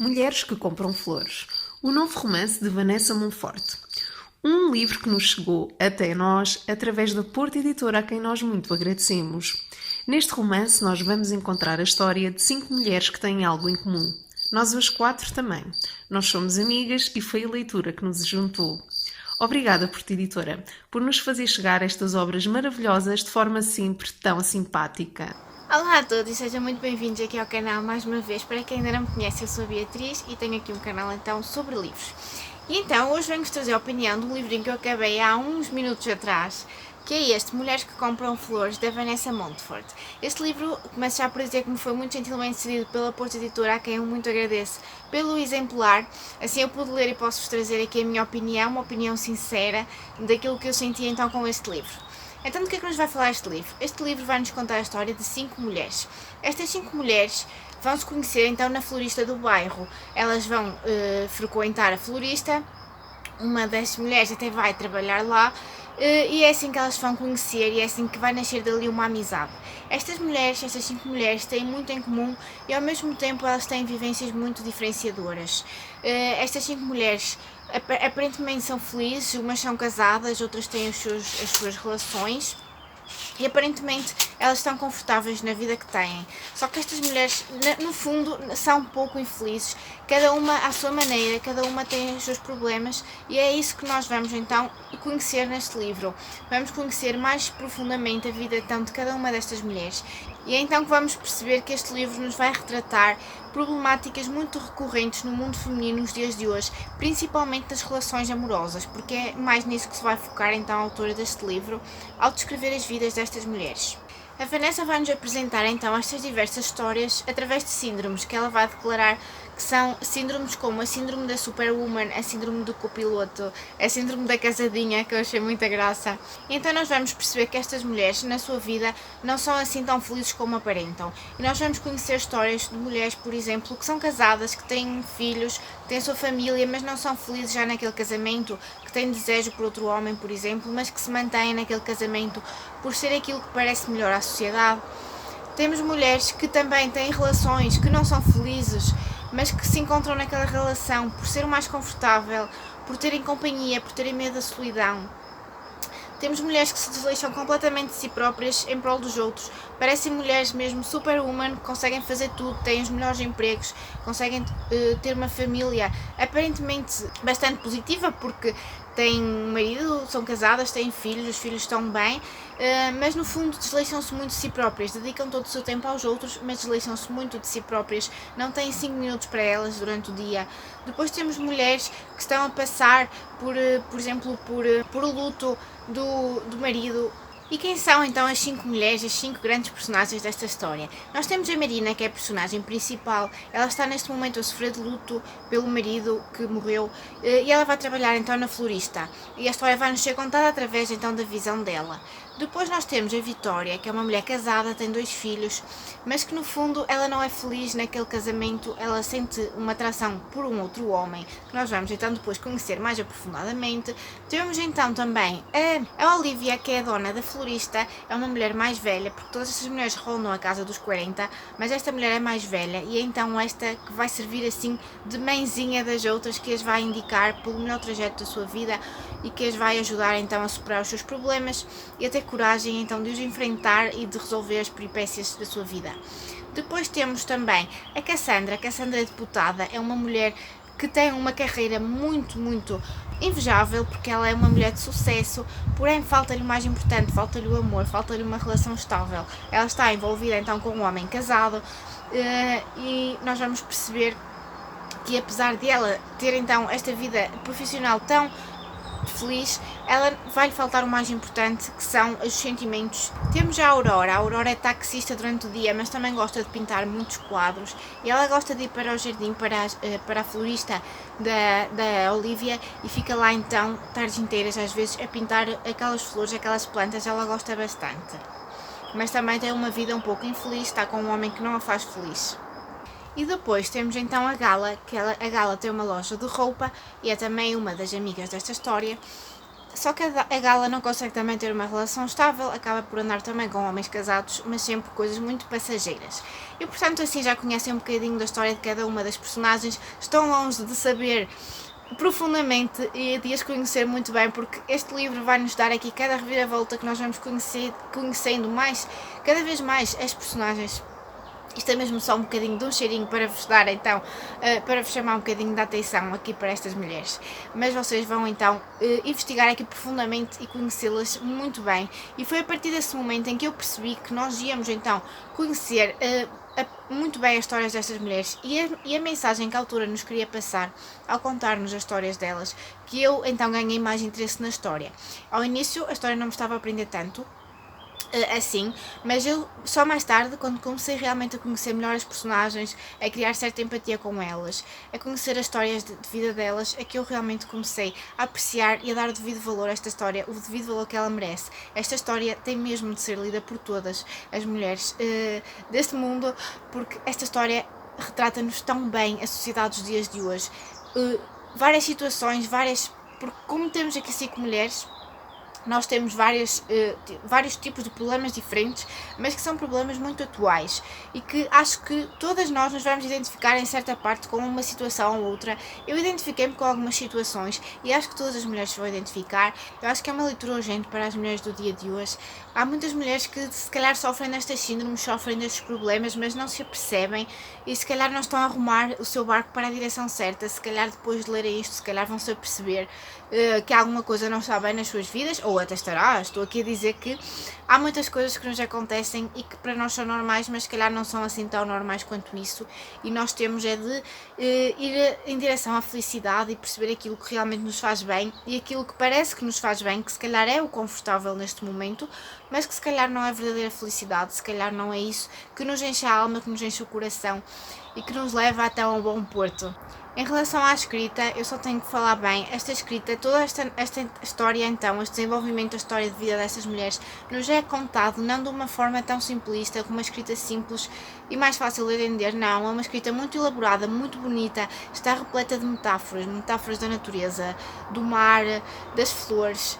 Mulheres que compram flores. O novo romance de Vanessa Monforte. Um livro que nos chegou até nós através da Porta Editora, a quem nós muito agradecemos. Neste romance nós vamos encontrar a história de 5 mulheres que têm algo em comum. Nós as 4 também. Nós somos amigas e foi a leitura que nos juntou. Obrigada, Porta Editora, por nos fazer chegar estas obras maravilhosas de forma sempre tão simpática. Olá a todos e sejam muito bem-vindos aqui ao canal mais uma vez. Para quem ainda não me conhece, eu sou a Beatriz e tenho aqui um canal então sobre livros. E então hoje venho-vos trazer a opinião de um livrinho que eu acabei há uns minutos atrás, que é este, Mulheres que Compram Flores, da Vanessa Monforte. Este livro, começo já por dizer que me foi muito gentilmente cedido pela Porta Editora, a quem eu muito agradeço pelo exemplar. Assim eu pude ler e posso-vos trazer aqui a minha opinião, uma opinião sincera daquilo que eu senti então com este livro. Então, do que é que nos vai falar este livro? Este livro vai-nos contar a história de 5 mulheres. Estas 5 mulheres vão se conhecer então na florista do bairro. Elas vão frequentar a florista, uma das mulheres até vai trabalhar lá, e é assim que elas vão conhecer e é assim que vai nascer dali uma amizade. Estas mulheres, estas 5 mulheres, têm muito em comum e ao mesmo tempo elas têm vivências muito diferenciadoras. Estas 5 mulheres aparentemente são felizes, umas são casadas, outras têm as suas relações e aparentemente elas estão confortáveis na vida que têm. Só que estas mulheres, no fundo, são um pouco infelizes, cada uma à sua maneira, cada uma tem os seus problemas e é isso que nós vamos então conhecer neste livro. Vamos conhecer mais profundamente a vida então de cada uma destas mulheres e é então que vamos perceber que este livro nos vai retratar problemáticas muito recorrentes no mundo feminino nos dias de hoje, principalmente das relações amorosas, porque é mais nisso que se vai focar então a autora deste livro ao descrever as vidas destas mulheres. A Vanessa vai-nos apresentar então estas diversas histórias através de síndromes que ela vai declarar que são síndromes como a síndrome da Superwoman, a síndrome do copiloto, a síndrome da casadinha, que eu achei muita graça. Então nós vamos perceber que estas mulheres na sua vida não são assim tão felizes como aparentam. E nós vamos conhecer histórias de mulheres, por exemplo, que são casadas, que têm filhos, que têm a sua família, mas não são felizes já naquele casamento, que têm desejo por outro homem, por exemplo, mas que se mantêm naquele casamento por ser aquilo que parece melhor à sociedade. Temos mulheres que também têm relações que não são felizes, mas que se encontram naquela relação por ser o mais confortável, por terem companhia, por terem medo da solidão. Temos mulheres que se desleixam completamente de si próprias em prol dos outros. Parecem mulheres mesmo superwoman, que conseguem fazer tudo, têm os melhores empregos, conseguem ter uma família aparentemente bastante positiva, porque têm um marido, são casadas, têm filhos, os filhos estão bem, mas no fundo desleixam-se muito de si próprias, dedicam todo o seu tempo aos outros, mas desleixam-se muito de si próprias, não têm 5 minutos para elas durante o dia. Depois temos mulheres que estão a passar por exemplo, por o luto do marido. E quem são então as 5 mulheres, as 5 grandes personagens desta história? Nós temos a Marina, que é a personagem principal. Ela está neste momento a sofrer de luto pelo marido que morreu e ela vai trabalhar então na florista. E a história vai nos ser contada através então da visão dela. Depois nós temos a Vitória, que é uma mulher casada, tem 2 filhos, mas que no fundo ela não é feliz naquele casamento, ela sente uma atração por um outro homem, que nós vamos então depois conhecer mais aprofundadamente. Temos então também a Olivia, que é a dona da florista, é uma mulher mais velha, porque todas estas mulheres rondam a casa dos 40, mas esta mulher é mais velha e é então esta que vai servir assim de mãezinha das outras, que as vai indicar pelo melhor trajeto da sua vida e que as vai ajudar então a superar os seus problemas e a ter coragem então de os enfrentar e de resolver as peripécias da sua vida. Depois temos também a Cassandra. A Cassandra é deputada, é uma mulher que tem uma carreira muito invejável, porque ela é uma mulher de sucesso, porém falta-lhe o mais importante, falta-lhe o amor, falta-lhe uma relação estável. Ela está envolvida então com um homem casado e nós vamos perceber que apesar de ela ter então esta vida profissional tão feliz, ela vai-lhe faltar o mais importante, que são os sentimentos. Temos a Aurora é taxista durante o dia, mas também gosta de pintar muitos quadros e ela gosta de ir para o jardim, para a florista da Olivia e fica lá então tardes inteiras às vezes a pintar aquelas flores, aquelas plantas, ela gosta bastante. Mas também tem uma vida um pouco infeliz, está com um homem que não a faz feliz. E depois temos então a Gala, a Gala tem uma loja de roupa e é também uma das amigas desta história. Só que a Gala não consegue também ter uma relação estável, acaba por andar também com homens casados, mas sempre coisas muito passageiras. E portanto assim já conhecem um bocadinho da história de cada uma das personagens, estão longe de saber profundamente e de as conhecer muito bem, porque este livro vai nos dar aqui cada reviravolta que nós vamos conhecendo mais, cada vez mais as personagens. Isto é mesmo só um bocadinho de um cheirinho para vos dar então, para vos chamar um bocadinho de atenção aqui para estas mulheres. Mas vocês vão então investigar aqui profundamente e conhecê-las muito bem. E foi a partir desse momento em que eu percebi que nós íamos então conhecer muito bem as histórias destas mulheres e a mensagem que a autora nos queria passar ao contar-nos as histórias delas, que eu então ganhei mais interesse na história. Ao início a história não me estava a aprender tanto, assim, mas eu só mais tarde, quando comecei realmente a conhecer melhor as personagens, a criar certa empatia com elas, a conhecer as histórias de vida delas, é que eu realmente comecei a apreciar e a dar o devido valor a esta história, o devido valor que ela merece. Esta história tem mesmo de ser lida por todas as mulheres deste mundo, porque esta história retrata-nos tão bem a sociedade dos dias de hoje. Várias situações, porque como temos aqui 5 mulheres, nós temos vários tipos de problemas diferentes, mas que são problemas muito atuais e que acho que todas nós nos vamos identificar em certa parte com uma situação ou outra. Eu identifiquei-me com algumas situações e acho que todas as mulheres se vão identificar. Eu acho que é uma leitura urgente para as mulheres do dia de hoje. Há muitas mulheres que se calhar sofrem destas síndromes, sofrem destes problemas, mas não se apercebem e se calhar não estão a arrumar o seu barco para a direção certa. Se calhar depois de lerem isto, se calhar vão se aperceber que alguma coisa não está bem nas suas vidas, ou até estará. Estou aqui a dizer que há muitas coisas que nos acontecem e que para nós são normais, mas se calhar não são assim tão normais quanto isso, e nós temos é de ir em direção à felicidade e perceber aquilo que realmente nos faz bem e aquilo que parece que nos faz bem, que se calhar é o confortável neste momento, mas que se calhar não é verdadeira felicidade, se calhar não é isso que nos enche a alma, que nos enche o coração e que nos leva até a um bom porto. Em relação à escrita, eu só tenho que falar bem, esta escrita, toda esta história então, este desenvolvimento da história de vida destas mulheres, nos é contado não de uma forma tão simplista, com uma escrita simples e mais fácil de entender, não, é uma escrita muito elaborada, muito bonita, está repleta de metáforas da natureza, do mar, das flores,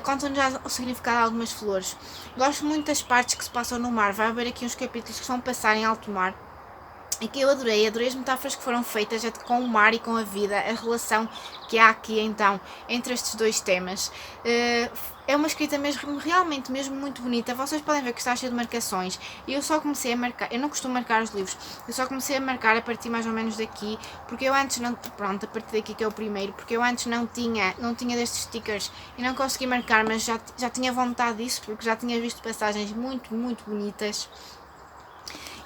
contam-nos já o significado de algumas flores. Gosto muito das partes que se passam no mar, vai haver aqui uns capítulos que vão passar em alto mar, e que eu adorei as metáforas que foram feitas com o mar e com a vida, a relação que há aqui então entre estes dois temas. É uma escrita mesmo, realmente mesmo muito bonita. Vocês podem ver que está cheio de marcações e eu só comecei a marcar, eu não costumo marcar os livros, eu só comecei a marcar a partir mais ou menos daqui, porque eu antes não, pronto, a partir daqui que é o primeiro, porque eu antes não tinha destes stickers e não consegui marcar, mas já tinha vontade disso, porque já tinha visto passagens muito bonitas.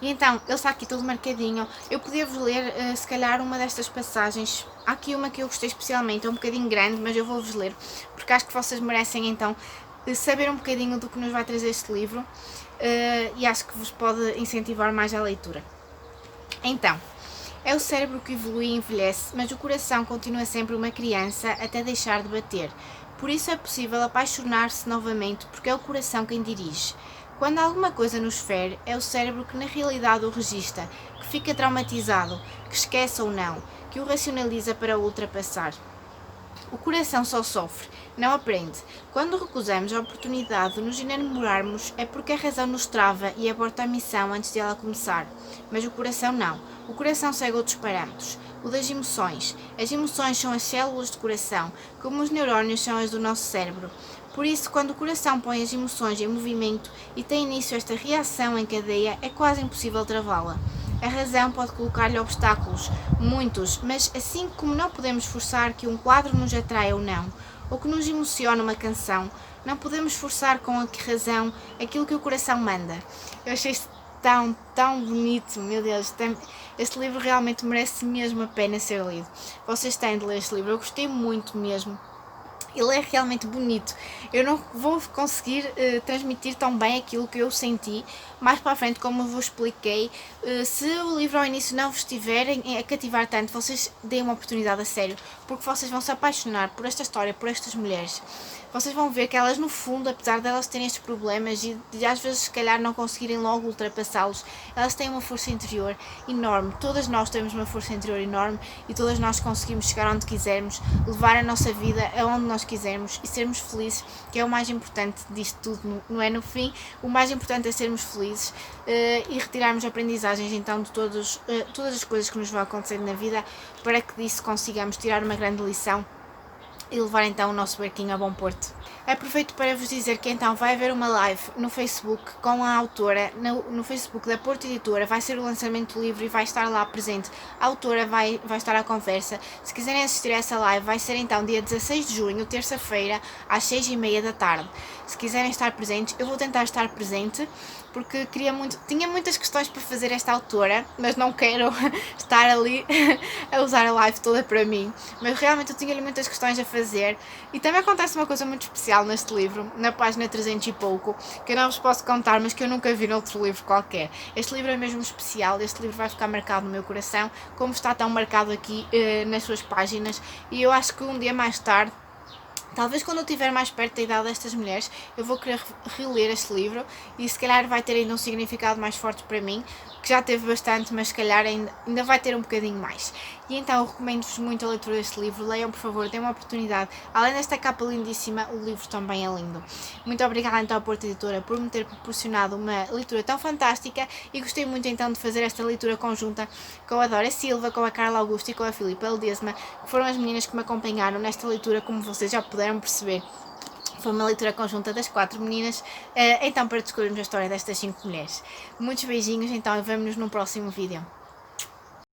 E então, ele está aqui todo marcadinho. Eu podia-vos ler, se calhar, uma destas passagens. Há aqui uma que eu gostei especialmente, é um bocadinho grande, mas eu vou-vos ler, porque acho que vocês merecem, então, saber um bocadinho do que nos vai trazer este livro, e acho que vos pode incentivar mais a leitura. Então, é o cérebro que evolui e envelhece, mas o coração continua sempre uma criança até deixar de bater. Por isso é possível apaixonar-se novamente, porque é o coração quem dirige. Quando alguma coisa nos fere, é o cérebro que na realidade o registra, que fica traumatizado, que esquece ou não, que o racionaliza para o ultrapassar. O coração só sofre, não aprende. Quando recusamos a oportunidade de nos enamorarmos, é porque a razão nos trava e aborta a missão antes de ela começar. Mas o coração não. O coração segue outros parâmetros. O das emoções. As emoções são as células do coração, como os neurónios são as do nosso cérebro. Por isso, quando o coração põe as emoções em movimento e tem início esta reação em cadeia, é quase impossível travá-la. A razão pode colocar-lhe obstáculos, muitos, mas assim como não podemos forçar que um quadro nos atraia ou não, ou que nos emocione uma canção, não podemos forçar com a razão aquilo que o coração manda. Eu achei isto tão bonito, meu Deus, este livro realmente merece mesmo a pena ser lido. Vocês têm de ler este livro, eu gostei muito mesmo. Ele é realmente bonito. Eu não vou conseguir transmitir tão bem aquilo que eu senti mais para a frente, como eu vos expliquei. Se o livro ao início não vos estiverem a cativar tanto, vocês deem uma oportunidade a sério, porque vocês vão se apaixonar por esta história, por estas mulheres. Vocês vão ver que elas no fundo, apesar de elas terem estes problemas e de às vezes se calhar não conseguirem logo ultrapassá-los, elas têm uma força interior enorme. Todas nós temos uma força interior enorme e todas nós conseguimos chegar onde quisermos, levar a nossa vida aonde nós nós quisermos e sermos felizes, que é o mais importante disto tudo, não é? No fim, o mais importante é sermos felizes e retirarmos aprendizagens então de todas as coisas que nos vão acontecer na vida, para que disso consigamos tirar uma grande lição e levar então o nosso barquinho a bom porto. Aproveito para vos dizer que então vai haver uma live no Facebook com a autora, no Facebook da Porto Editora, vai ser o lançamento do livro e vai estar lá presente. A autora vai estar à conversa. Se quiserem assistir a essa live, vai ser então dia 16 de junho, terça-feira, às 6h30 da tarde. Se quiserem estar presentes, eu vou tentar estar presente, porque tinha muitas questões para fazer esta autora, mas não quero estar ali a usar a live toda para mim. Mas realmente eu tinha-lhe muitas questões a fazer. E também acontece uma coisa muito especial neste livro, na página 300 e pouco, que eu não vos posso contar, mas que eu nunca vi noutro livro qualquer. Este livro é mesmo especial, este livro vai ficar marcado no meu coração, como está tão marcado aqui nas suas páginas, e eu acho que um dia mais tarde, talvez quando eu estiver mais perto da idade destas mulheres, eu vou querer reler este livro e se calhar vai ter ainda um significado mais forte para mim, que já teve bastante, mas se calhar ainda vai ter um bocadinho mais. E então eu recomendo-vos muito a leitura deste livro. Leiam, por favor, deem uma oportunidade. Além desta capa lindíssima, o livro também é lindo. Muito obrigada então à Porto Editora por me ter proporcionado uma leitura tão fantástica, e gostei muito então de fazer esta leitura conjunta com a Dora Silva, com a Carla Augusto e com a Filipa Ledesma, que foram as meninas que me acompanharam nesta leitura, como vocês já puderam perceber. Foi uma leitura conjunta das 4 meninas, então para descobrirmos a história destas 5 mulheres. Muitos beijinhos então e vemo-nos no próximo vídeo.